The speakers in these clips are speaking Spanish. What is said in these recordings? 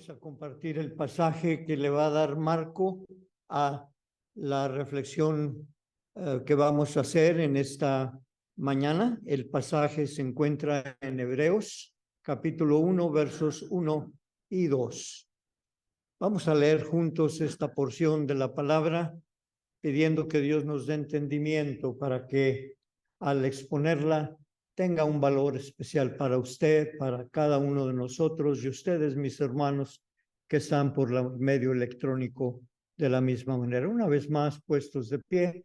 Vamos a compartir el pasaje que le va a dar marco a la reflexión que vamos a hacer en esta mañana. El pasaje se encuentra en Hebreos, capítulo 1, versos 1 y 2. Vamos a leer juntos esta porción de la palabra, pidiendo que Dios nos dé entendimiento para que al exponerla tenga un valor especial para usted, para cada uno de nosotros y ustedes, mis hermanos, que están por el medio electrónico de la misma manera. Una vez más, puestos de pie,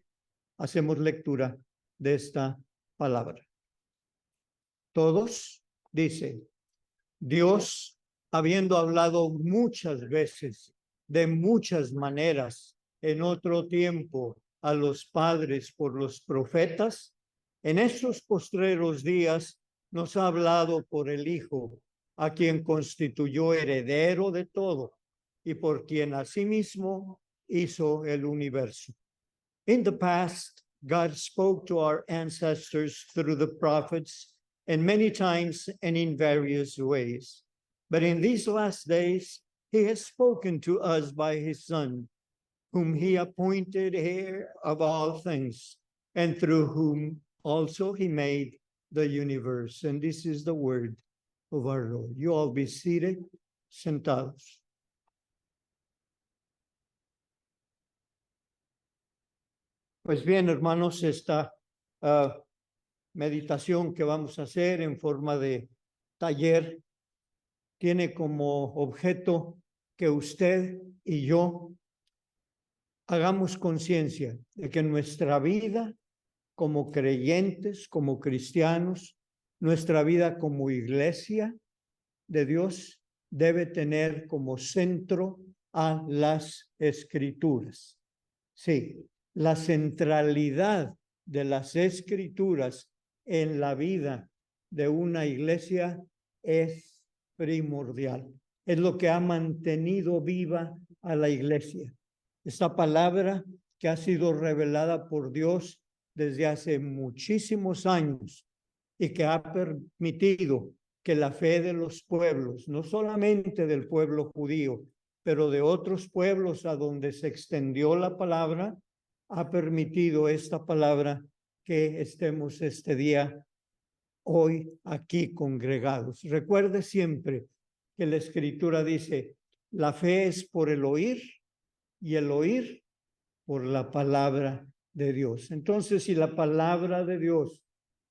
hacemos lectura de esta palabra. Todos, dice, Dios, habiendo hablado muchas veces, de muchas maneras, en otro tiempo, a los padres por los profetas, en estos postreros días nos ha hablado por el Hijo, a quien constituyó heredero de todo y por quien asimismo hizo el universo. In the past, God spoke to our ancestors through the prophets and many times and in various ways. But in these last days, he has spoken to us by his Son, whom he appointed heir of all things, and through whom also he made the universe. And this is the word of our Lord. You all be seated, sentados. Pues bien, hermanos, esta meditación que vamos a hacer en forma de taller tiene como objeto que usted y yo hagamos conciencia de que nuestra vida como creyentes, como cristianos, nuestra vida como iglesia de Dios debe tener como centro a las Escrituras. Sí, la centralidad de las Escrituras en la vida de una iglesia es primordial. Es lo que ha mantenido viva a la iglesia. Esta palabra que ha sido revelada por Dios desde hace muchísimos años y que ha permitido que la fe de los pueblos, no solamente del pueblo judío, pero de otros pueblos a donde se extendió la palabra, ha permitido esta palabra que estemos este día, hoy, aquí congregados. Recuerde siempre que la Escritura dice, la fe es por el oír y el oír por la palabra de Dios. Entonces, si la palabra de Dios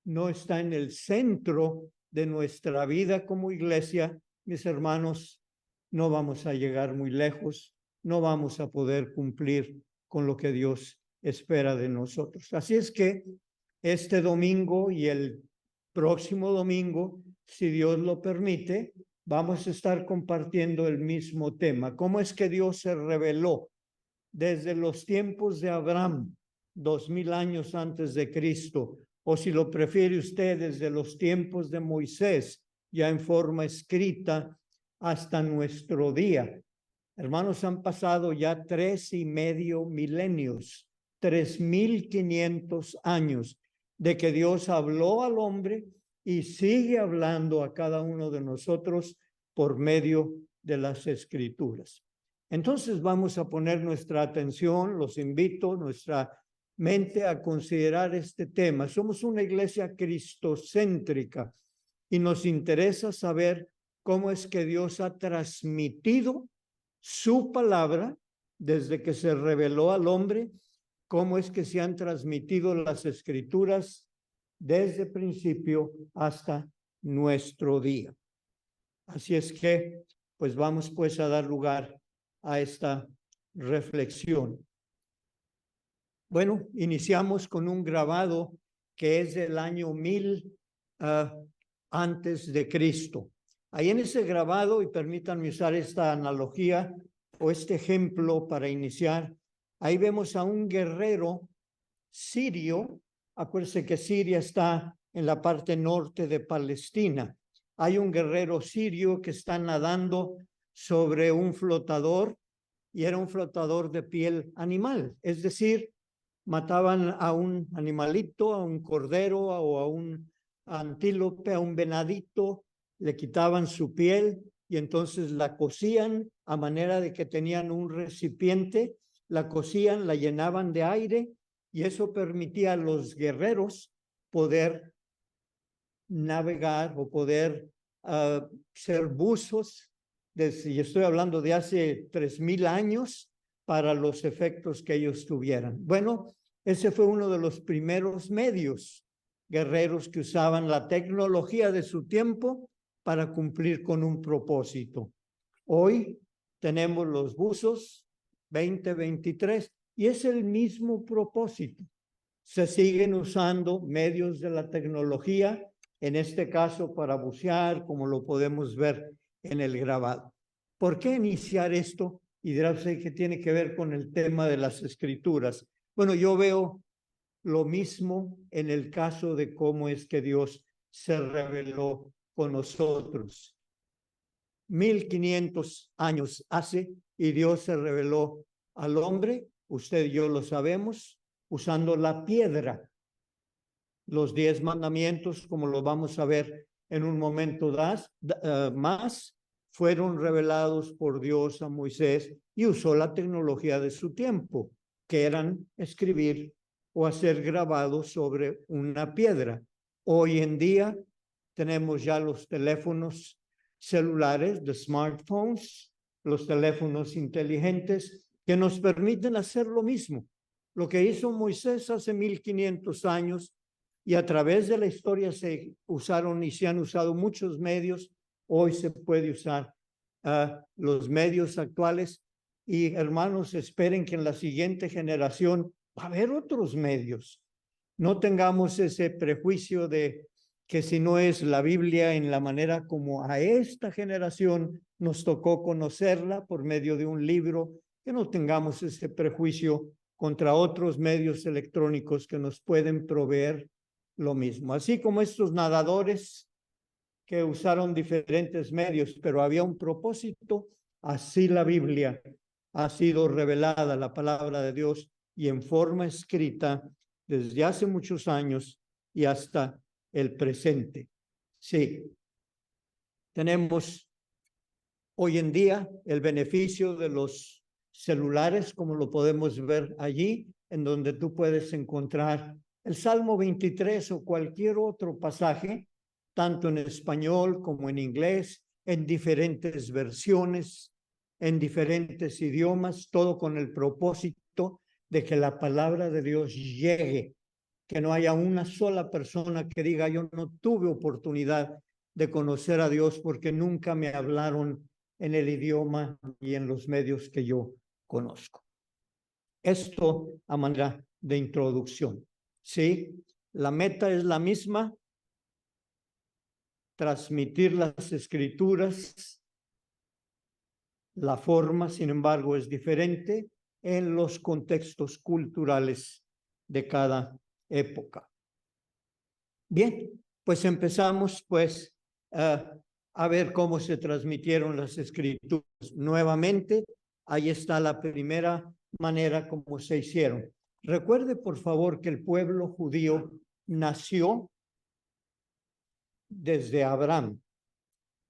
no está en el centro de nuestra vida como iglesia, mis hermanos, no vamos a llegar muy lejos, no vamos a poder cumplir con lo que Dios espera de nosotros. Así es que este domingo y el próximo domingo, si Dios lo permite, vamos a estar compartiendo el mismo tema. ¿Cómo es que Dios se reveló desde los tiempos de Abraham, 2000 años antes de Cristo, o si lo prefiere usted, desde los tiempos de Moisés, ya en forma escrita, hasta nuestro día? Hermanos, han pasado ya 3.5 milenios, 3.500 años de que Dios habló al hombre y sigue hablando a cada uno de nosotros por medio de las Escrituras. Entonces vamos a poner nuestra atención, los invito, nuestra mente a considerar este tema. Somos una iglesia cristocéntrica y nos interesa saber cómo es que Dios ha transmitido su palabra desde que se reveló al hombre, cómo es que se han transmitido las Escrituras desde el principio hasta nuestro día. Así es que, pues vamos pues a dar lugar a esta reflexión. Bueno, iniciamos con un grabado que es del año 1000 antes de Cristo. Ahí en ese grabado, y permítanme usar esta analogía o este ejemplo para iniciar, ahí vemos a un guerrero sirio. Acuérdense que Siria está en la parte norte de Palestina. Hay un guerrero sirio que está nadando sobre un flotador, y era un flotador de piel animal, es decir, mataban a un animalito, a un cordero o a un antílope, a un venadito, le quitaban su piel y entonces la cocían a manera de que tenían un recipiente, la cocían, la llenaban de aire y eso permitía a los guerreros poder navegar o poder ser buzos, y estoy hablando de hace 3000 años, para los efectos que ellos tuvieran. Bueno, ese fue uno de los primeros medios guerreros que usaban la tecnología de su tiempo para cumplir con un propósito. Hoy tenemos los buzos 2023 y es el mismo propósito. Se siguen usando medios de la tecnología, en este caso para bucear, como lo podemos ver en el grabado. ¿Por qué iniciar esto? Y dirá usted que tiene que ver con el tema de las escrituras. Bueno, yo veo lo mismo en el caso de cómo es que Dios se reveló con nosotros. 1500 años hace y Dios se reveló al hombre, usted y yo lo sabemos, usando la piedra. Los 10 mandamientos, como lo vamos a ver en un momento más, fueron revelados por Dios a Moisés y usó la tecnología de su tiempo, que eran escribir o hacer grabados sobre una piedra. Hoy en día tenemos ya los teléfonos celulares, de smartphones, los teléfonos inteligentes que nos permiten hacer lo mismo. Lo que hizo Moisés hace 1500 años y a través de la historia se usaron y se han usado muchos medios. Hoy se puede usar los medios actuales y hermanos, esperen que en la siguiente generación va a haber otros medios. No tengamos ese prejuicio de que si no es la Biblia en la manera como a esta generación nos tocó conocerla por medio de un libro, que no tengamos ese prejuicio contra otros medios electrónicos que nos pueden proveer lo mismo. Así como estos nadadores que usaron diferentes medios, pero había un propósito, así la Biblia ha sido revelada, la palabra de Dios, y en forma escrita desde hace muchos años y hasta el presente. Sí, tenemos hoy en día el beneficio de los celulares, como lo podemos ver allí, en donde tú puedes encontrar el Salmo 23 o cualquier otro pasaje, tanto en español como en inglés, en diferentes versiones, en diferentes idiomas, todo con el propósito de que la palabra de Dios llegue, que no haya una sola persona que diga yo no tuve oportunidad de conocer a Dios porque nunca me hablaron en el idioma y en los medios que yo conozco. Esto a manera de introducción. Sí, la meta es la misma, transmitir las escrituras. La forma, sin embargo, es diferente en los contextos culturales de cada época. Bien, pues empezamos pues a ver cómo se transmitieron las escrituras. Nuevamente, ahí está la primera manera como se hicieron. Recuerde, por favor, que el pueblo judío nació desde Abraham,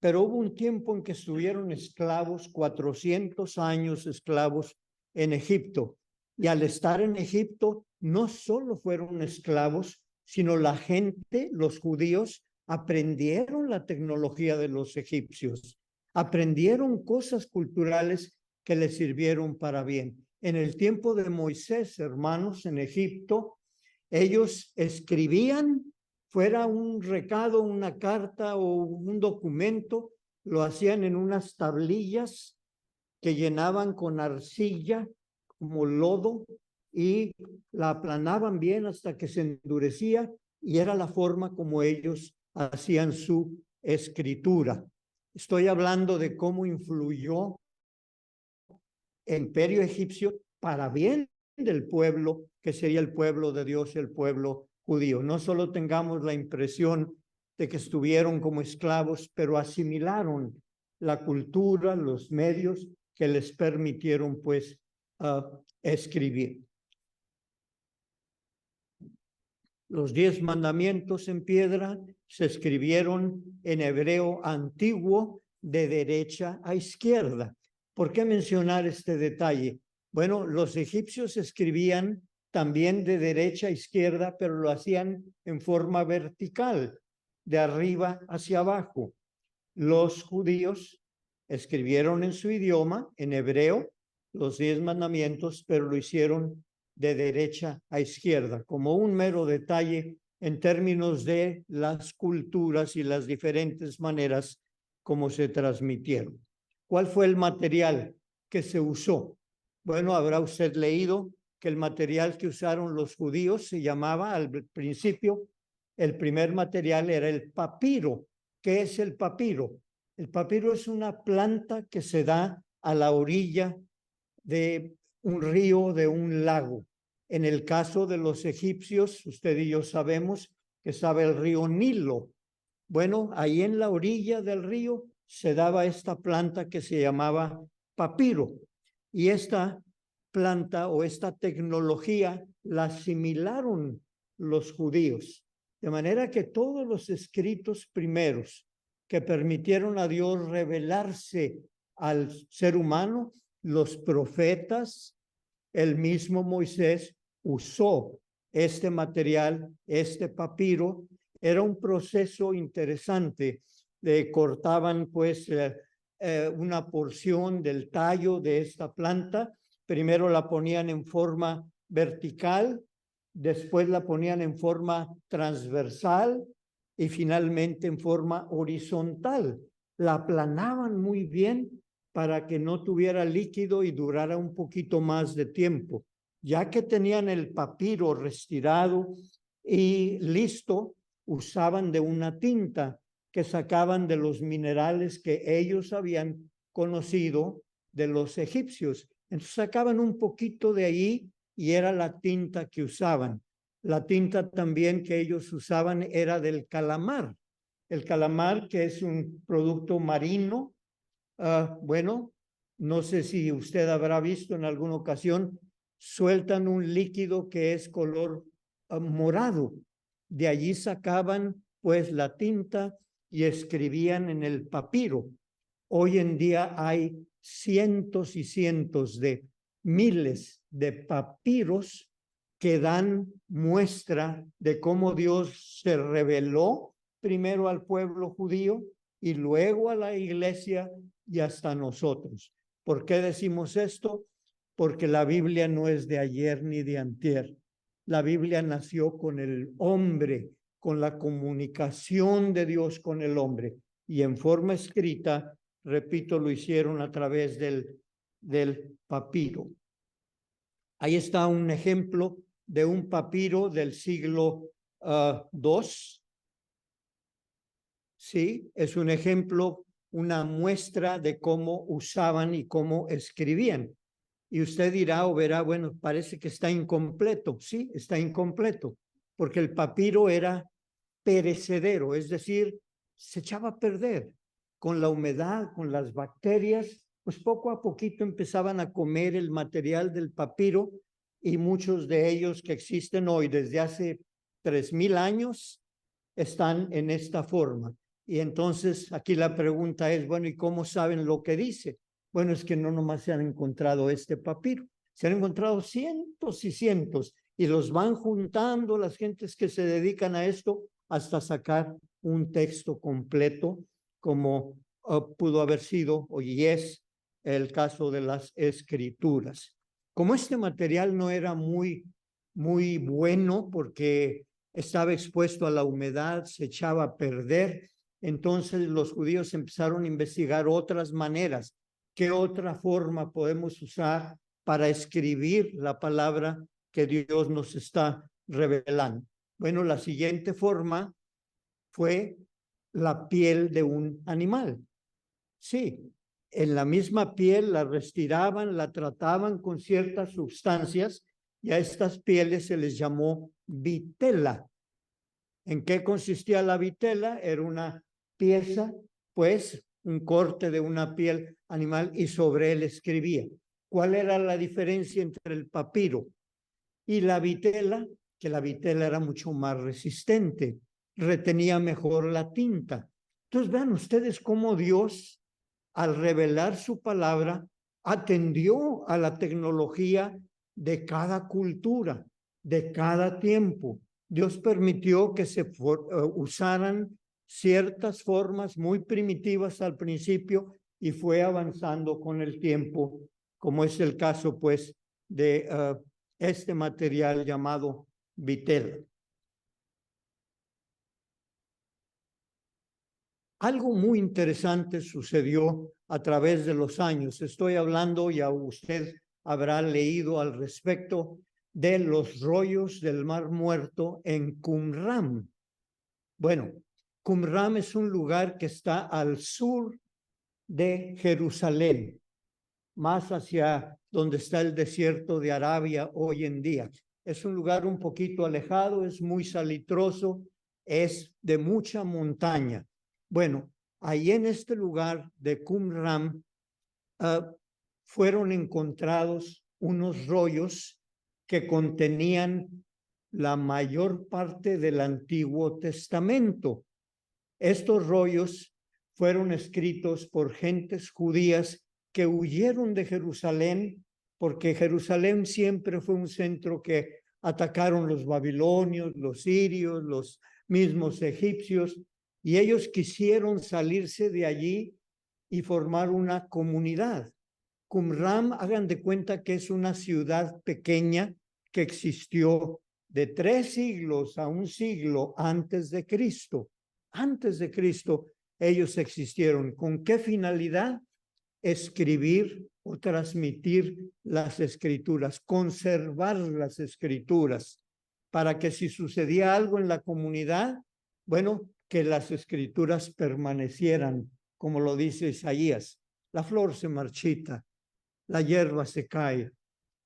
pero hubo un tiempo en que estuvieron esclavos, 400 años esclavos en Egipto. Y al estar en Egipto, no solo fueron esclavos, sino la gente, los judíos, aprendieron la tecnología de los egipcios, aprendieron cosas culturales que les sirvieron para bien. En el tiempo de Moisés, hermanos, en Egipto, ellos escribían, fuera un recado, una carta o un documento, lo hacían en unas tablillas que llenaban con arcilla, como lodo, y la aplanaban bien hasta que se endurecía y era la forma como ellos hacían su escritura. Estoy hablando de cómo influyó el imperio egipcio para bien del pueblo, que sería el pueblo de Dios, el pueblo judío. No solo tengamos la impresión de que estuvieron como esclavos, pero asimilaron la cultura, los medios que les permitieron pues escribir. Los 10 mandamientos en piedra se escribieron en hebreo antiguo de derecha a izquierda. ¿Por qué mencionar este detalle? Bueno, los egipcios escribían también de derecha a izquierda, pero lo hacían en forma vertical, de arriba hacia abajo. Los judíos escribieron en su idioma, en hebreo, los 10 mandamientos, pero lo hicieron de derecha a izquierda, como un mero detalle en términos de las culturas y las diferentes maneras como se transmitieron. ¿Cuál fue el material que se usó? Bueno, habrá usted leído que el material que usaron los judíos se llamaba al principio, el primer material era el papiro. ¿Qué es el papiro? El papiro es una planta que se da a la orilla de un río, de un lago. En el caso de los egipcios, usted y yo sabemos que estaba el río Nilo. Bueno, ahí en la orilla del río se daba esta planta que se llamaba papiro. Y esta planta o esta tecnología la asimilaron los judíos. De manera que todos los escritos primeros que permitieron a Dios revelarse al ser humano, los profetas, el mismo Moisés usó este material, este papiro. Era un proceso interesante. Cortaban pues una porción del tallo de esta planta. Primero la ponían en forma vertical, después la ponían en forma transversal y finalmente en forma horizontal. La aplanaban muy bien para que no tuviera líquido y durara un poquito más de tiempo. Ya que tenían el papiro retirado y listo, usaban de una tinta que sacaban de los minerales que ellos habían conocido de los egipcios. Entonces sacaban un poquito de ahí y era la tinta que usaban. La tinta también que ellos usaban era del calamar. El calamar, que es un producto marino. Bueno, no sé si usted habrá visto en alguna ocasión, sueltan un líquido que es color morado. De allí sacaban pues la tinta y escribían en el papiro. Hoy en día hay cientos y cientos de miles de papiros que dan muestra de cómo Dios se reveló primero al pueblo judío y luego a la iglesia y hasta nosotros. ¿Por qué decimos esto? Porque la Biblia no es de ayer ni de antier. La Biblia nació con el hombre, con la comunicación de Dios con el hombre. Y en forma escrita, repito, lo hicieron a través del papiro. Ahí está un ejemplo de un papiro del siglo II. Sí, es un ejemplo, una muestra de cómo usaban y cómo escribían. Y usted dirá o verá, bueno, parece que está incompleto. Sí, está incompleto, porque el papiro era perecedero, es decir, se echaba a perder con la humedad, con las bacterias, pues poco a poquito empezaban a comer el material del papiro y muchos de ellos que existen hoy desde hace 3000 años están en esta forma. Y entonces aquí la pregunta es, bueno, ¿y cómo saben lo que dice? Bueno, es que no nomás se han encontrado este papiro, se han encontrado cientos y cientos y los van juntando las gentes que se dedican a esto hasta sacar un texto completo como pudo haber sido y es el caso de las escrituras. Como este material no era muy bueno porque estaba expuesto a la humedad, se echaba a perder, entonces los judíos empezaron a investigar otras maneras. ¿Qué otra forma podemos usar para escribir la palabra que Dios nos está revelando? Bueno, la siguiente forma fue la piel de un animal. Sí, en la misma piel la retiraban, la trataban con ciertas sustancias y a estas pieles se les llamó vitela. ¿En qué consistía la vitela? Era una pieza, pues, un corte de una piel animal y sobre él escribía. ¿Cuál era la diferencia entre el papiro y la vitela? Que la vitela era mucho más resistente, retenía mejor la tinta. Entonces vean ustedes cómo Dios al revelar su palabra, atendió a la tecnología de cada cultura, de cada tiempo. Dios permitió que se usaran ciertas formas muy primitivas al principio y fue avanzando con el tiempo, como es el caso, pues, de este material llamado vitela. Algo muy interesante sucedió a través de los años. Estoy hablando, ya usted habrá leído al respecto, de los rollos del Mar Muerto en Qumran. Bueno, Qumran es un lugar que está al sur de Jerusalén, más hacia donde está el desierto de Arabia hoy en día. Es un lugar un poquito alejado, es muy salitroso, es de mucha montaña. Bueno, ahí en este lugar de Qumran fueron encontrados unos rollos que contenían la mayor parte del Antiguo Testamento. Estos rollos fueron escritos por gentes judías que huyeron de Jerusalén, porque Jerusalén siempre fue un centro que atacaron los babilonios, los sirios, los mismos egipcios, y ellos quisieron salirse de allí y formar una comunidad. Qumran, hagan de cuenta que es una ciudad pequeña que existió de 3 siglos a 1 siglo antes de Cristo. Antes de Cristo, ellos existieron. ¿Con qué finalidad? Escribir o transmitir las escrituras, conservar las escrituras, para que si sucedía algo en la comunidad, bueno, que las escrituras permanecieran, como lo dice Isaías. La flor se marchita, la hierba se cae,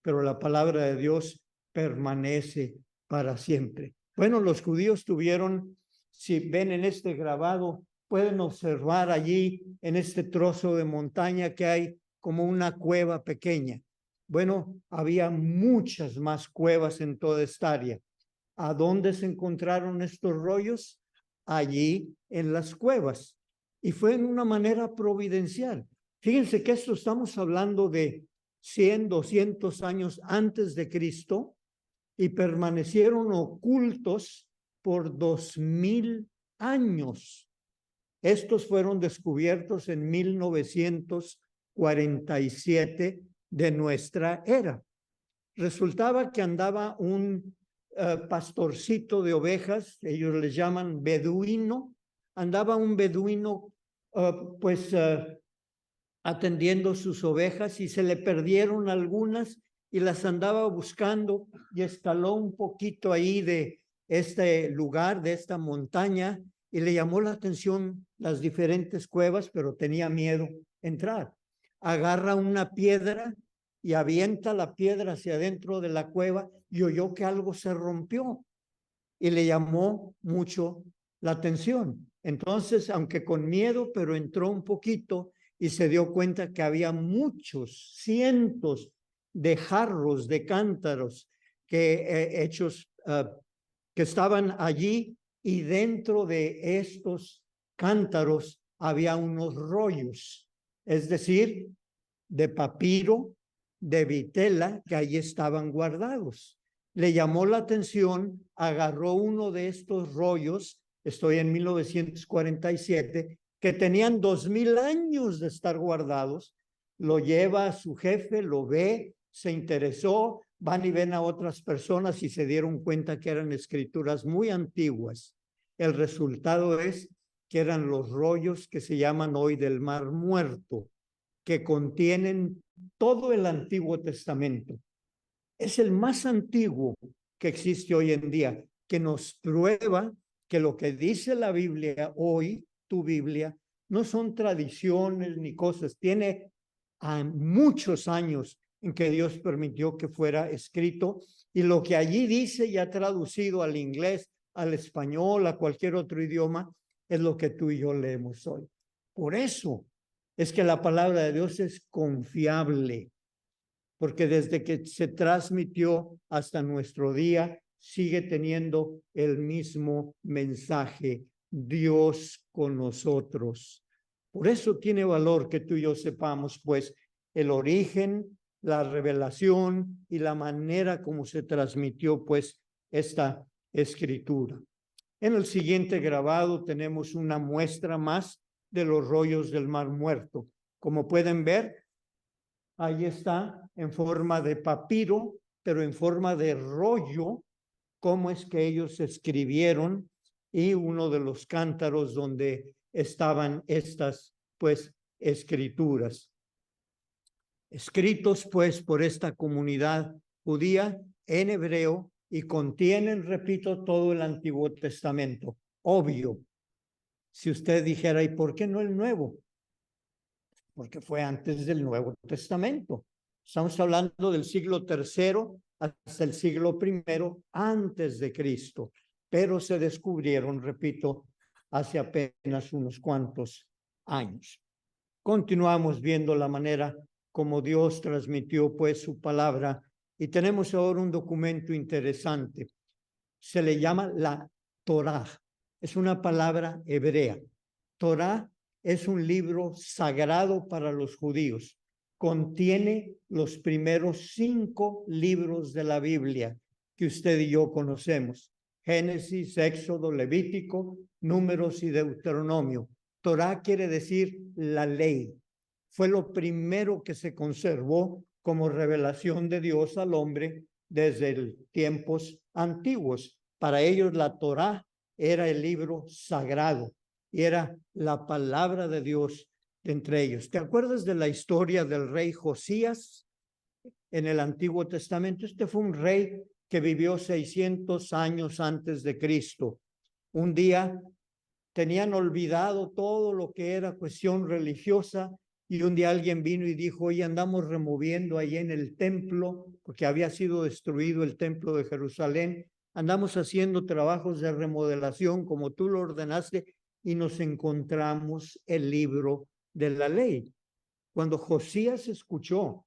pero la palabra de Dios permanece para siempre. Bueno, los judíos tuvieron, si ven en este grabado, pueden observar allí en este trozo de montaña que hay como una cueva pequeña. Bueno, había muchas más cuevas en toda esta área. ¿A dónde se encontraron estos rollos? Allí en las cuevas. Y fue en una manera providencial. Fíjense que esto estamos hablando de 100, 200 años antes de Cristo y permanecieron ocultos por 2000 años. Estos fueron descubiertos en 1947 de nuestra era. Resultaba que andaba un pastorcito de ovejas, ellos les llaman beduino, andaba un beduino atendiendo sus ovejas y se le perdieron algunas y las andaba buscando y escaló un poquito ahí de este lugar, de esta montaña, y le llamó la atención las diferentes cuevas, pero tenía miedo entrar. Agarra una piedra y avienta la piedra hacia adentro de la cueva y oyó que algo se rompió y le llamó mucho la atención. Entonces, aunque con miedo, pero entró un poquito y se dio cuenta que había muchos, cientos de jarros, de cántaros hechos que estaban allí, y dentro de estos cántaros había unos rollos, es decir, de papiro, de vitela, que allí estaban guardados. Le llamó la atención, agarró uno de estos rollos, estoy en 1947, que tenían 2000 años de estar guardados, lo lleva a su jefe, lo ve, se interesó, van y ven a otras personas y se dieron cuenta que eran escrituras muy antiguas. El resultado es que eran los rollos que se llaman hoy del Mar Muerto, que contienen todo el Antiguo Testamento. Es el más antiguo que existe hoy en día, que nos prueba que lo que dice la Biblia hoy, tu Biblia, no son tradiciones ni cosas, tiene muchos años en que Dios permitió que fuera escrito, y lo que allí dice ya traducido al inglés, al español, a cualquier otro idioma, es lo que tú y yo leemos hoy. Por eso es que la palabra de Dios es confiable, porque desde que se transmitió hasta nuestro día sigue teniendo el mismo mensaje: Dios con nosotros. Por eso tiene valor que tú y yo sepamos, pues, el origen, la revelación y la manera como se transmitió, pues, esta escritura. En el siguiente grabado tenemos una muestra más de los rollos del Mar Muerto. Como pueden ver, ahí está en forma de papiro, pero en forma de rollo, cómo es que ellos escribieron, y uno de los cántaros donde estaban estas, pues, escrituras. Escritos, pues, por esta comunidad judía en hebreo y contienen, repito, todo el Antiguo Testamento. Obvio, si usted dijera, ¿y por qué no el Nuevo? Porque fue antes del Nuevo Testamento. Estamos hablando del siglo III hasta el siglo I antes de Cristo, pero se descubrieron, repito, hace apenas unos cuantos años. Continuamos viendo la manera como Dios transmitió pues su palabra y tenemos ahora un documento interesante. Se le llama la Torá. Es una palabra hebrea. Torá es un libro sagrado para los judíos. Contiene los primeros 5 libros de la Biblia que usted y yo conocemos. Génesis, Éxodo, Levítico, Números y Deuteronomio. Torá quiere decir la ley. Fue lo primero que se conservó como revelación de Dios al hombre desde tiempos antiguos. Para ellos la Torá era el libro sagrado y era la palabra de Dios entre ellos. ¿Te acuerdas de la historia del rey Josías en el Antiguo Testamento? Este fue un rey que vivió 600 años antes de Cristo. Un día tenían olvidado todo lo que era cuestión religiosa y un día alguien vino y dijo, oye, andamos removiendo ahí en el templo, porque había sido destruido el templo de Jerusalén, andamos haciendo trabajos de remodelación como tú lo ordenaste y nos encontramos el libro de la ley. Cuando Josías escuchó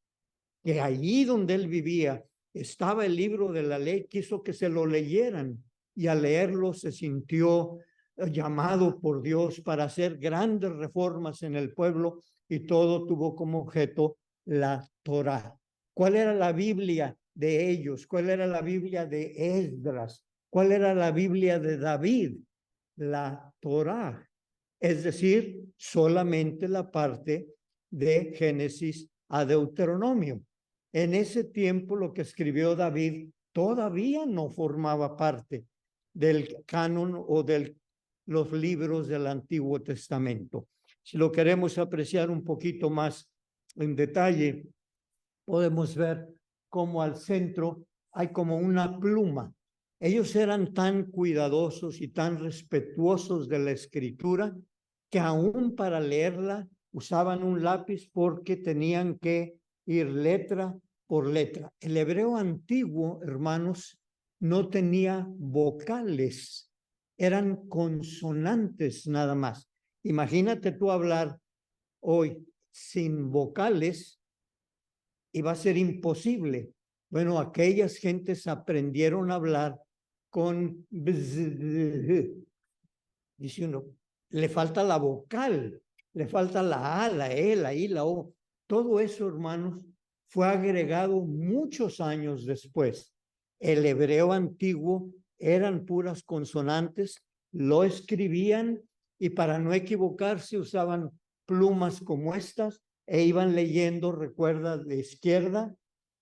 que allí donde él vivía estaba el libro de la ley, quiso que se lo leyeran y al leerlo se sintió llamado por Dios para hacer grandes reformas en el pueblo y todo tuvo como objeto la Torá. ¿Cuál era la Biblia de ellos? ¿Cuál era la Biblia de Esdras? ¿Cuál era la Biblia de David? La Torá. Es decir, solamente la parte de Génesis a Deuteronomio. En ese tiempo lo que escribió David todavía no formaba parte del canon o de los libros del Antiguo Testamento. Si lo queremos apreciar un poquito más en detalle, podemos ver cómo al centro hay como una pluma. Ellos eran tan cuidadosos y tan respetuosos de la escritura que aún para leerla usaban un lápiz porque tenían que ir letra por letra. El hebreo antiguo, hermanos, no tenía vocales, eran consonantes nada más. Imagínate tú hablar hoy sin vocales y va a ser imposible. Bueno, aquellas gentes aprendieron a hablar con dice uno, le falta la vocal, le falta la A, la E, la I, la O. Todo eso, hermanos, fue agregado muchos años después. El hebreo antiguo eran puras consonantes, lo escribían y para no equivocarse usaban plumas como estas e iban leyendo, recuerda, de izquierda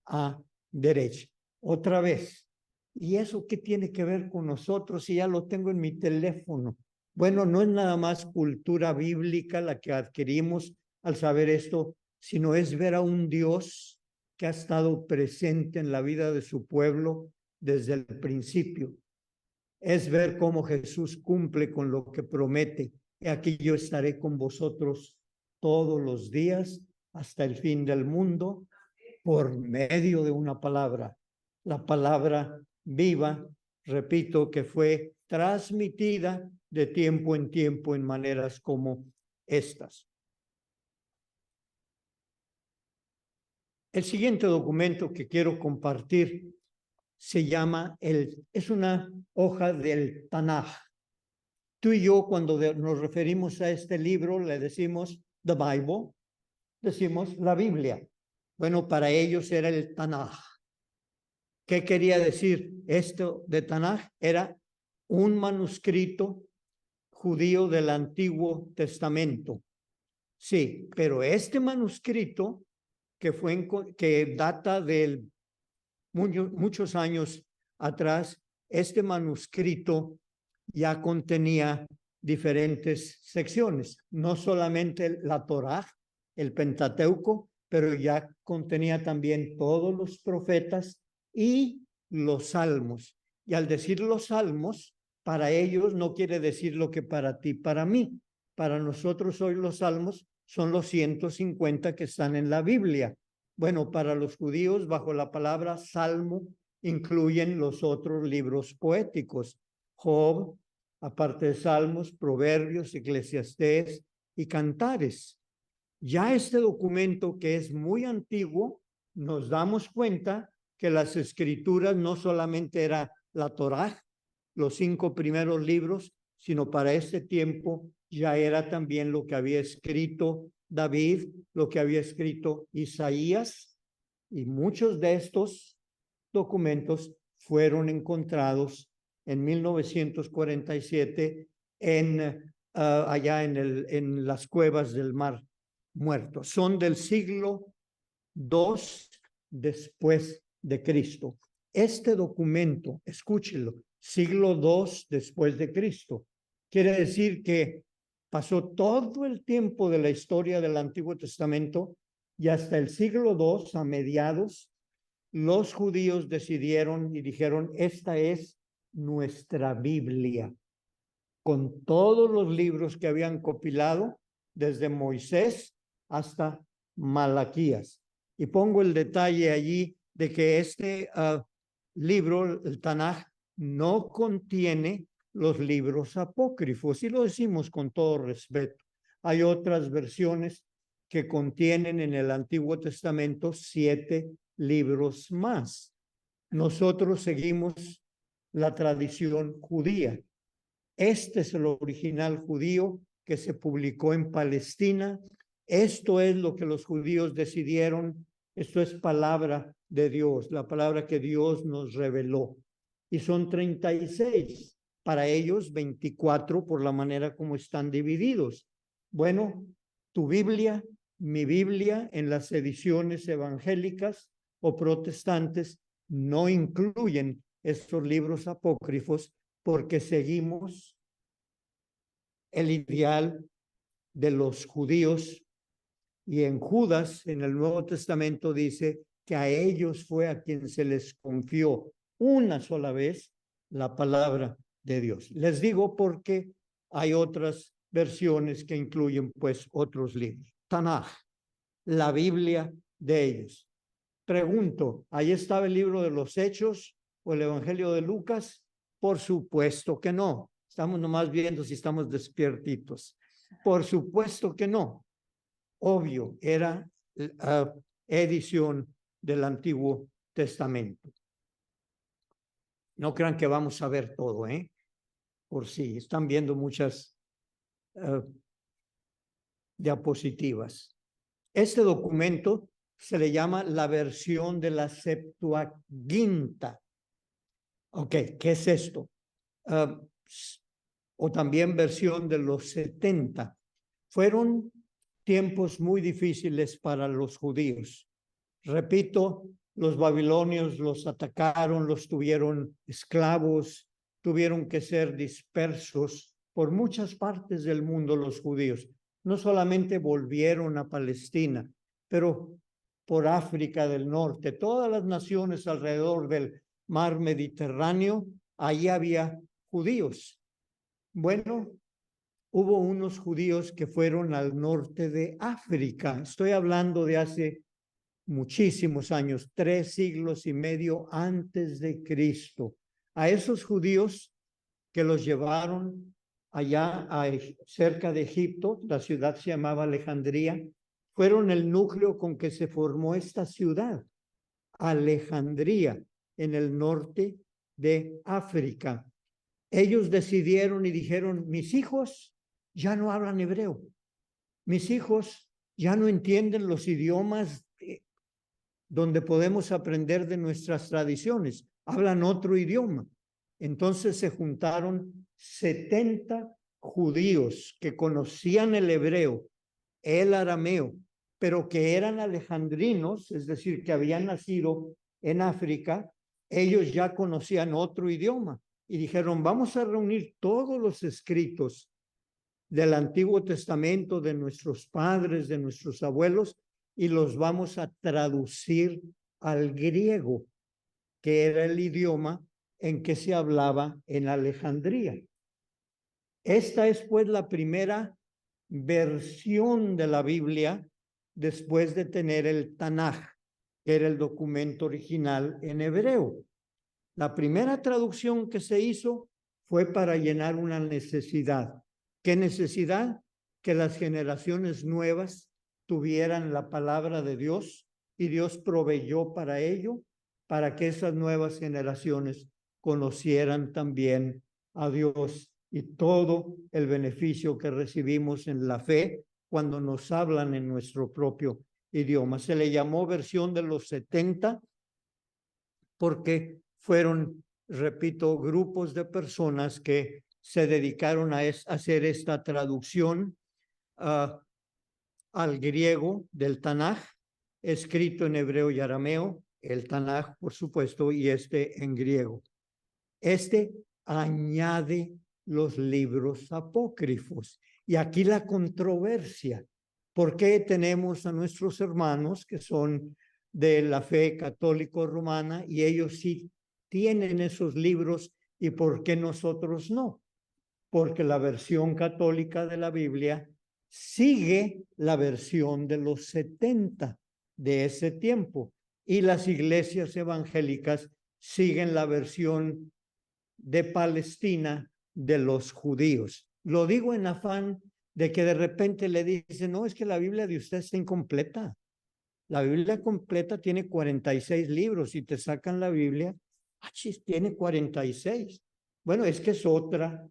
a derecha. Otra vez. ¿Y eso qué tiene que ver con nosotros? Si ya lo tengo en mi teléfono. Bueno, no es nada más cultura bíblica la que adquirimos al saber esto, sino es ver a un Dios que ha estado presente en la vida de su pueblo desde el principio. Es ver cómo Jesús cumple con lo que promete. Y aquí yo estaré con vosotros todos los días hasta el fin del mundo por medio de una palabra, la palabra viva, repito, que fue transmitida de tiempo en maneras como estas. El siguiente documento que quiero compartir se llama, es una hoja del Tanaj. Tú y yo, cuando nos referimos a este libro, le decimos the Bible, decimos la Biblia. Bueno, para ellos era el Tanaj. ¿Qué quería decir esto de Tanaj? Era un manuscrito judío del Antiguo Testamento. Sí, pero este manuscrito que data de muchos años atrás, este manuscrito ya contenía diferentes secciones, no solamente la Torá, el Pentateuco, pero ya contenía también todos los profetas y los salmos. Y al decir los salmos, para ellos no quiere decir lo que para ti, para mí. Para nosotros hoy los salmos son los 150 que están en la Biblia. Bueno, para los judíos, bajo la palabra salmo, incluyen los otros libros poéticos. Job, aparte de Salmos, Proverbios, Eclesiastés y Cantares. Ya este documento, que es muy antiguo, nos damos cuenta que las escrituras no solamente era la Torá, los 5 primeros libros, sino para este tiempo ya era también lo que había escrito David, lo que había escrito Isaías, y muchos de estos documentos fueron encontrados en 1947 allá en las cuevas del Mar Muerto. Son del siglo II después de Cristo. Este documento, escúchelo, siglo II después de Cristo. Quiere decir que pasó todo el tiempo de la historia del Antiguo Testamento y hasta el siglo II, a mediados, los judíos decidieron y dijeron, esta es nuestra Biblia, con todos los libros que habían compilado desde Moisés hasta Malaquías. Y pongo el detalle allí de que este libro, el Tanaj, no contiene los libros apócrifos, y lo decimos con todo respeto. Hay otras versiones que contienen en el Antiguo Testamento 7 libros más. Nosotros seguimos la tradición judía. Este es el original judío que se publicó en Palestina. Esto es lo que los judíos decidieron. Esto es palabra de Dios, la palabra que Dios nos reveló. Y son 36. Para ellos, 24 por la manera como están divididos. Bueno, tu Biblia, mi Biblia, en las ediciones evangélicas o protestantes, no incluyen estos libros apócrifos porque seguimos el ideal de los judíos, y en Judas, en el Nuevo Testamento, dice que a ellos fue a quien se les confió una sola vez la palabra de Dios. Les digo porque hay otras versiones que incluyen pues otros libros. Tanaj, la Biblia de ellos. Pregunto, ¿ahí estaba el libro de los Hechos o el Evangelio de Lucas? Por supuesto que no. Estamos nomás viendo si estamos despiertitos. Por supuesto que no. Obvio, era edición del Antiguo Testamento. No crean que vamos a ver todo, ¿eh? Por si están viendo muchas diapositivas. Este documento se le llama la versión de la Septuaginta. Ok, ¿qué es esto? O también versión de los 70. Fueron tiempos muy difíciles para los judíos. Repito, los babilonios los atacaron, los tuvieron esclavos, tuvieron que ser dispersos por muchas partes del mundo los judíos. No solamente volvieron a Palestina, pero por África del Norte, todas las naciones alrededor del mar Mediterráneo, ahí había judíos. Bueno, hubo unos judíos que fueron al norte de África. Estoy hablando de hace muchísimos años, 3 siglos y medio antes de Cristo. A esos judíos que los llevaron allá cerca de Egipto, la ciudad se llamaba Alejandría, fueron el núcleo con que se formó esta ciudad, Alejandría, en el norte de África. ellos decidieron y dijeron, mis hijos ya no hablan hebreo, mis hijos ya no entienden los idiomas donde podemos aprender de nuestras tradiciones, hablan otro idioma. Entonces se juntaron 70 judíos que conocían el hebreo, el arameo, pero que eran alejandrinos, es decir, que habían nacido en África. Ellos ya conocían otro idioma y dijeron, vamos a reunir todos los escritos del Antiguo Testamento, de nuestros padres, de nuestros abuelos, y los vamos a traducir al griego, que era el idioma en que se hablaba en Alejandría. Esta es pues la primera versión de la Biblia después de tener el Tanaj, que era el documento original en hebreo. La primera traducción que se hizo fue para llenar una necesidad. ¿Qué necesidad? Que las generaciones nuevas tuvieran la palabra de Dios, y Dios proveyó para ello, para que esas nuevas generaciones conocieran también a Dios y todo el beneficio que recibimos en la fe cuando nos hablan en nuestro propio idioma. Se le llamó versión de los 70 porque fueron, repito, grupos de personas que se dedicaron a hacer esta traducción al griego del Tanaj, escrito en hebreo y arameo, el Tanaj, por supuesto, y este en griego. Este añade los libros apócrifos. Y aquí la controversia. ¿Por qué tenemos a nuestros hermanos que son de la fe católico romana y ellos sí tienen esos libros y por qué nosotros no? Porque la versión católica de la Biblia sigue la versión de los 70 de ese tiempo y las iglesias evangélicas siguen la versión de Palestina de los judíos. Lo digo en afán de que de repente le dicen, no, es que la Biblia de usted está incompleta. La Biblia completa tiene 46 libros y te sacan la Biblia, tiene 46. Bueno, es que es otra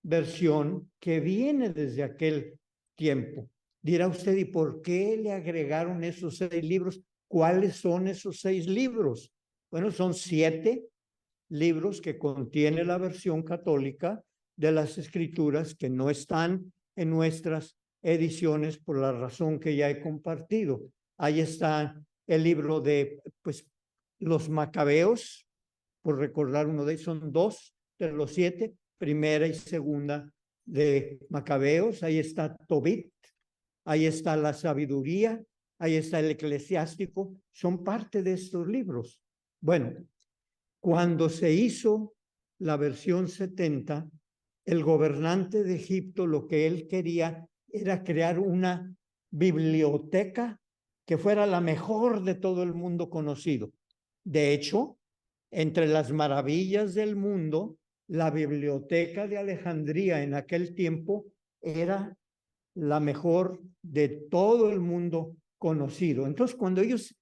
versión que viene desde aquel tiempo. Dirá usted, ¿y por qué le agregaron esos 6 libros? ¿Cuáles son esos 6 libros? Bueno, son 7 libros que contiene la versión católica de las Escrituras que no están en nuestras ediciones por la razón que ya he compartido. Ahí está el libro de los Macabeos, por recordar uno de ellos, son 2 de los 7, primera y segunda de Macabeos. Ahí está Tobit, ahí está la Sabiduría, ahí está el Eclesiástico, son parte de estos libros. Bueno, cuando se hizo la versión 70, el gobernante de Egipto lo que él quería era crear una biblioteca que fuera la mejor de todo el mundo conocido. De hecho, entre las maravillas del mundo, la biblioteca de Alejandría en aquel tiempo era la mejor de todo el mundo conocido. Entonces, cuando ellos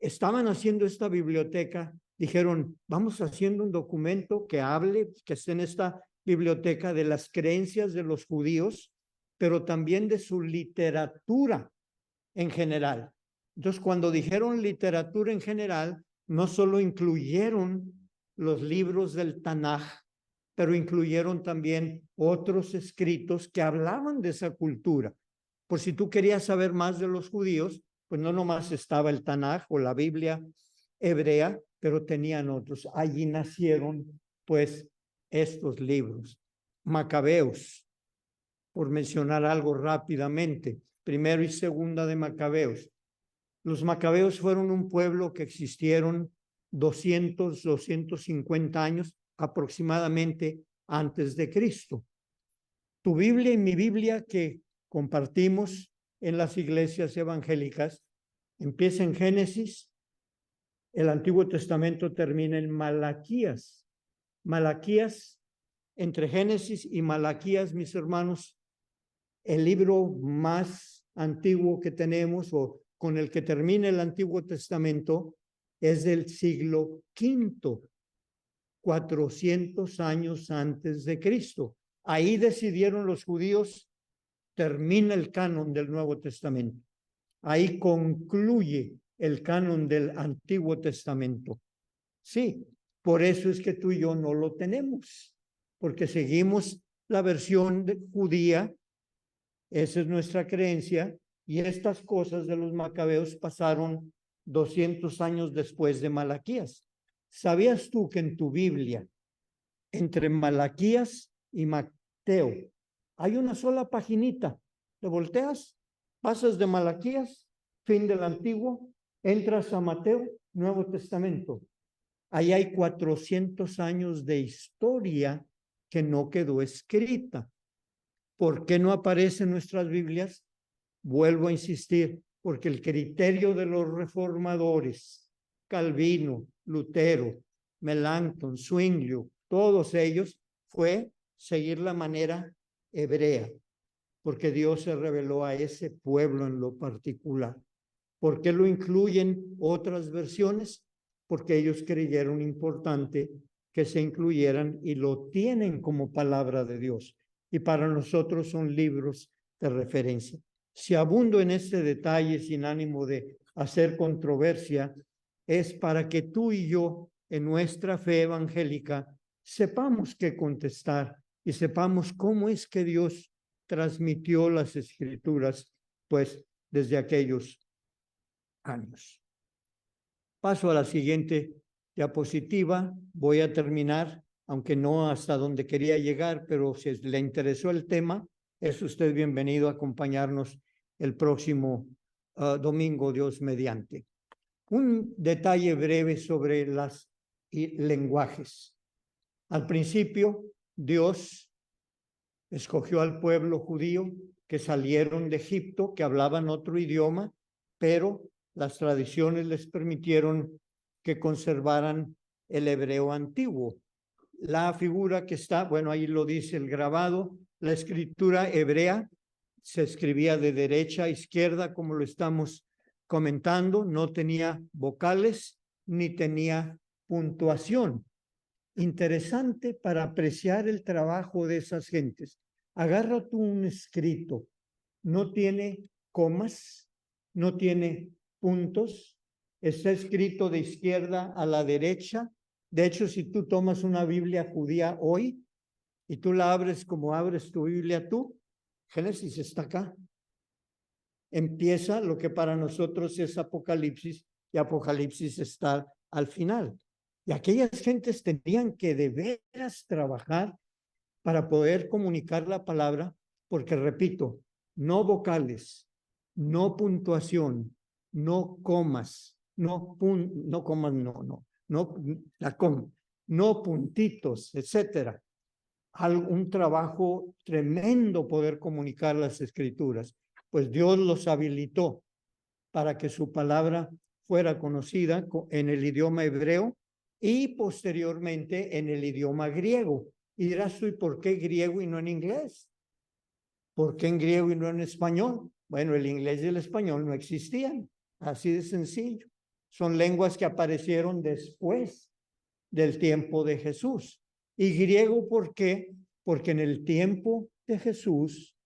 estaban haciendo esta biblioteca, dijeron, vamos haciendo un documento que hable, que esté en esta biblioteca de las creencias de los judíos, pero también de su literatura en general. Entonces, cuando dijeron literatura en general, no solo incluyeron los libros del Tanaj, pero incluyeron también otros escritos que hablaban de esa cultura. Por si tú querías saber más de los judíos, pues no nomás estaba el Tanaj o la Biblia hebrea, pero tenían otros. Allí nacieron, pues, estos libros. Macabeos, por mencionar algo rápidamente, primero y segunda de Macabeos. Los Macabeos fueron un pueblo que existieron 250 años aproximadamente antes de Cristo. Tu Biblia y mi Biblia que compartimos en las iglesias evangélicas empieza en Génesis, el Antiguo Testamento termina en Malaquías. Malaquías, entre Génesis y Malaquías, mis hermanos, el libro más antiguo que tenemos o con el que termina el Antiguo Testamento es del siglo V. 400 años antes de Cristo. Ahí decidieron los judíos, termina el canon del Nuevo Testamento. Ahí concluye el canon del Antiguo Testamento. Sí, por eso es que tú y yo no lo tenemos, porque seguimos la versión judía, esa es nuestra creencia, y estas cosas de los macabeos pasaron 200 años después de Malaquías. ¿Sabías tú que en tu Biblia, entre Malaquías y Mateo, hay una sola paginita? Te volteas, pasas de Malaquías, fin del Antiguo, entras a Mateo, Nuevo Testamento. Ahí hay 400 años de historia que no quedó escrita. ¿Por qué no aparece en nuestras Biblias? Vuelvo a insistir, porque el criterio de los reformadores, Calvino, Lutero, Melanchthon, Zwinglio, todos ellos, fue seguir la manera hebrea, porque Dios se reveló a ese pueblo en lo particular. ¿Por qué lo incluyen otras versiones? Porque ellos creyeron importante que se incluyeran y lo tienen como palabra de Dios. Y para nosotros son libros de referencia. Si abundo en este detalle sin ánimo de hacer controversia, es para que tú y yo, en nuestra fe evangélica, sepamos qué contestar y sepamos cómo es que Dios transmitió las escrituras, pues, desde aquellos años. Paso a la siguiente diapositiva. Voy a terminar, aunque no hasta donde quería llegar, pero si le interesó el tema, es usted bienvenido a acompañarnos el próximo domingo, Dios mediante. Un detalle breve sobre los lenguajes. Al principio, Dios escogió al pueblo judío que salieron de Egipto, que hablaban otro idioma, pero las tradiciones les permitieron que conservaran el hebreo antiguo. La figura que está, bueno, ahí lo dice el grabado, la escritura hebrea se escribía de derecha a izquierda, como lo estamos comentando, no tenía vocales ni tenía puntuación. Interesante para apreciar el trabajo de esas gentes. Agarra tú un escrito, no tiene comas, no tiene puntos, está escrito de izquierda a la derecha. De hecho, si tú tomas una Biblia judía hoy y tú la abres como abres tu Biblia tú, Génesis está acá. Empieza lo que para nosotros es Apocalipsis y Apocalipsis está al final. Y aquellas gentes tenían que de veras trabajar para poder comunicar la palabra, porque repito, no vocales, no puntuación, no comas, no comas, no puntitos, etcétera. Un trabajo tremendo poder comunicar las escrituras, pues Dios los habilitó para que su palabra fuera conocida en el idioma hebreo y posteriormente en el idioma griego. Y dirás tú, ¿y por qué griego y no en inglés? ¿Por qué en griego y no en español? Bueno, el inglés y el español no existían, así de sencillo. Son lenguas que aparecieron después del tiempo de Jesús. Y griego, ¿por qué? Porque en el tiempo de Jesús,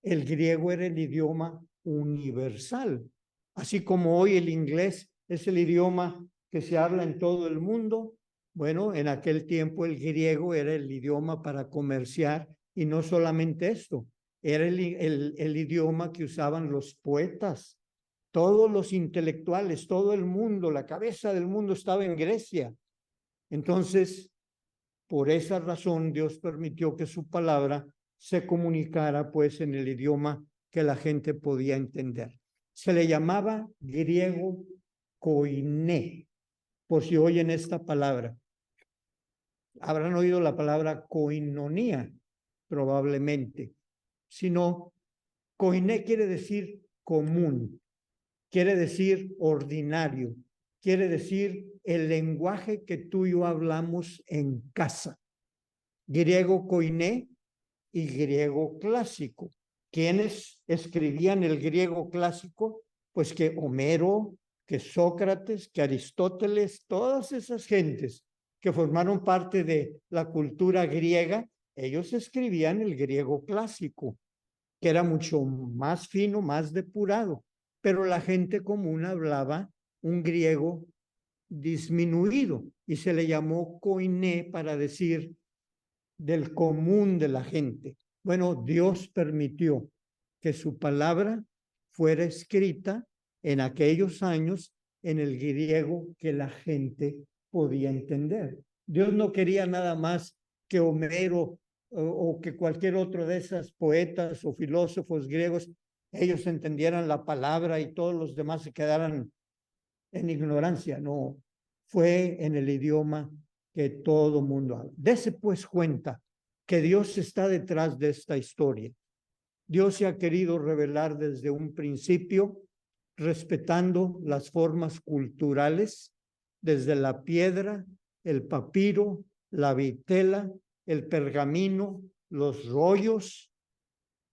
el griego era el idioma universal. Así como hoy el inglés es el idioma que se habla en todo el mundo, bueno, en aquel tiempo el griego era el idioma para comerciar, y no solamente esto, era el idioma que usaban los poetas, todos los intelectuales, todo el mundo, la cabeza del mundo estaba en Grecia. Entonces, por esa razón, Dios permitió que su palabra se comunicara pues en el idioma que la gente podía entender. Se le llamaba griego koiné, por si oyen esta palabra. Habrán oído la palabra koinonía, probablemente. Si no, koiné quiere decir común, quiere decir ordinario, quiere decir el lenguaje que tú y yo hablamos en casa. Griego koiné y griego clásico. ¿Quiénes escribían el griego clásico? Pues que Homero, que Sócrates, que Aristóteles, todas esas gentes que formaron parte de la cultura griega, ellos escribían el griego clásico, que era mucho más fino, más depurado, pero la gente común hablaba un griego disminuido y se le llamó koiné para decir del común de la gente. Bueno, Dios permitió que su palabra fuera escrita en aquellos años en el griego que la gente podía entender. Dios no quería nada más que Homero o que cualquier otro de esos poetas o filósofos griegos, ellos entendieran la palabra y todos los demás se quedaran en ignorancia. No, fue en el idioma que todo mundo habla. Dese pues cuenta que Dios está detrás de esta historia. Dios se ha querido revelar desde un principio, respetando las formas culturales, desde la piedra, el papiro, la vitela, el pergamino, los rollos,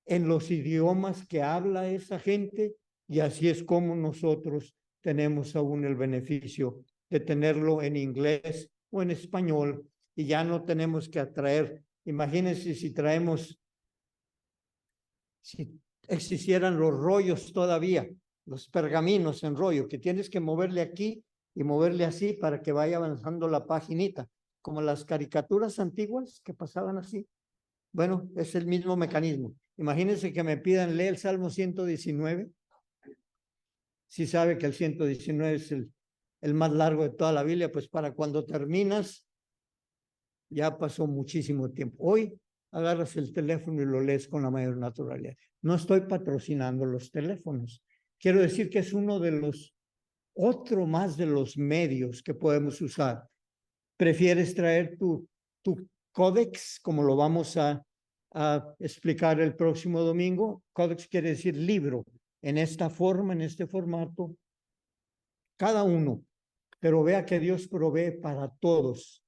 en los idiomas que habla esa gente, y así es como nosotros tenemos aún el beneficio de tenerlo en inglés o en español, y ya no tenemos que atraer. Imagínense si traemos, si existieran los rollos todavía, los pergaminos en rollo, que tienes que moverle aquí y moverle así para que vaya avanzando la paginita, como las caricaturas antiguas que pasaban así. Bueno, es el mismo mecanismo. Imagínense que me pidan leer el Salmo 119. Si sabe que el 119 es el más largo de toda la Biblia, pues para cuando terminas, ya pasó muchísimo tiempo. Hoy agarras el teléfono y lo lees con la mayor naturalidad. No estoy patrocinando los teléfonos. Quiero decir que es uno de los, otro más de los medios que podemos usar. ¿Prefieres traer tu códex, como lo vamos a explicar el próximo domingo? Códex quiere decir libro, en esta forma, en este formato, cada uno. Pero vea que Dios provee para todos.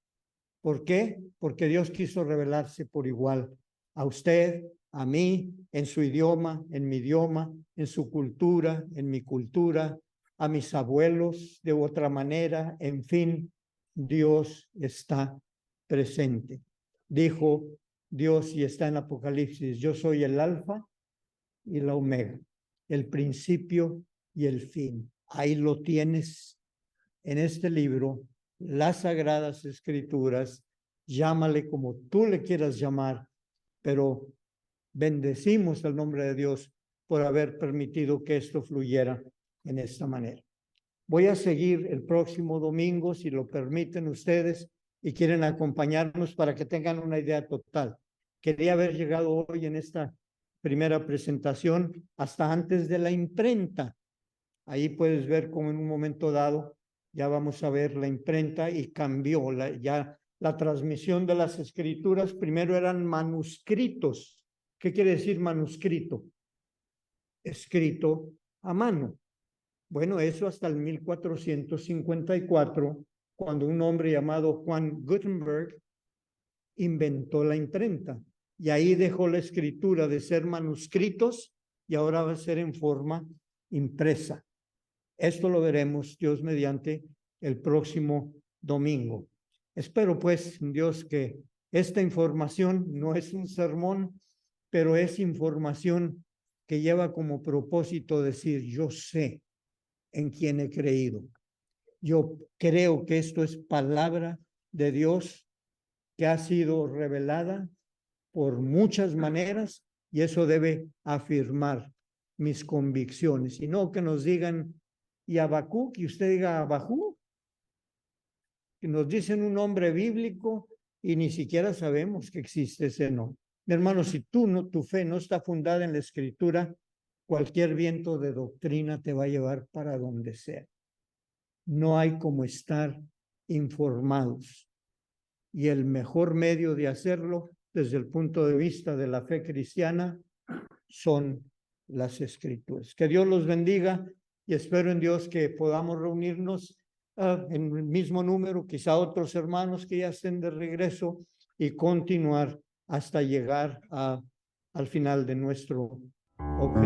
¿Por qué? Porque Dios quiso revelarse por igual a usted, a mí, en su idioma, en mi idioma, en su cultura, en mi cultura, a mis abuelos de otra manera, en fin, Dios está presente. Dijo Dios y está en Apocalipsis, yo soy el alfa y la omega, el principio y el fin. Ahí lo tienes en este libro, las Sagradas Escrituras, llámale como tú le quieras llamar, pero bendecimos el nombre de Dios por haber permitido que esto fluyera en esta manera. Voy a seguir el próximo domingo, si lo permiten ustedes, y quieren acompañarnos para que tengan una idea total. Quería haber llegado hoy en esta primera presentación hasta antes de la imprenta. Ahí puedes ver cómo en un momento dado ya vamos a ver la imprenta y cambió ya la transmisión de las escrituras. Primero eran manuscritos. ¿Qué quiere decir manuscrito? Escrito a mano. Bueno, eso hasta el 1454, cuando un hombre llamado Juan Gutenberg inventó la imprenta. Y ahí dejó la escritura de ser manuscritos y ahora va a ser en forma impresa. Esto lo veremos, Dios mediante, el próximo domingo. Espero pues, Dios, que esta información no es un sermón, pero es información que lleva como propósito decir, yo sé en quién he creído. Yo creo que esto es palabra de Dios que ha sido revelada por muchas maneras y eso debe afirmar mis convicciones. Y no que nos digan, y Habacuc, y usted diga Abajú, que nos dicen un nombre bíblico y ni siquiera sabemos que existe ese nombre. Mi hermano, si tu fe no está fundada en la Escritura, cualquier viento de doctrina te va a llevar para donde sea. No hay como estar informados. Y el mejor medio de hacerlo, desde el punto de vista de la fe cristiana, son las Escrituras. Que Dios los bendiga y espero en Dios que podamos reunirnos en el mismo número, quizá otros hermanos que ya estén de regreso y continuar hasta llegar al final de nuestro objetivo.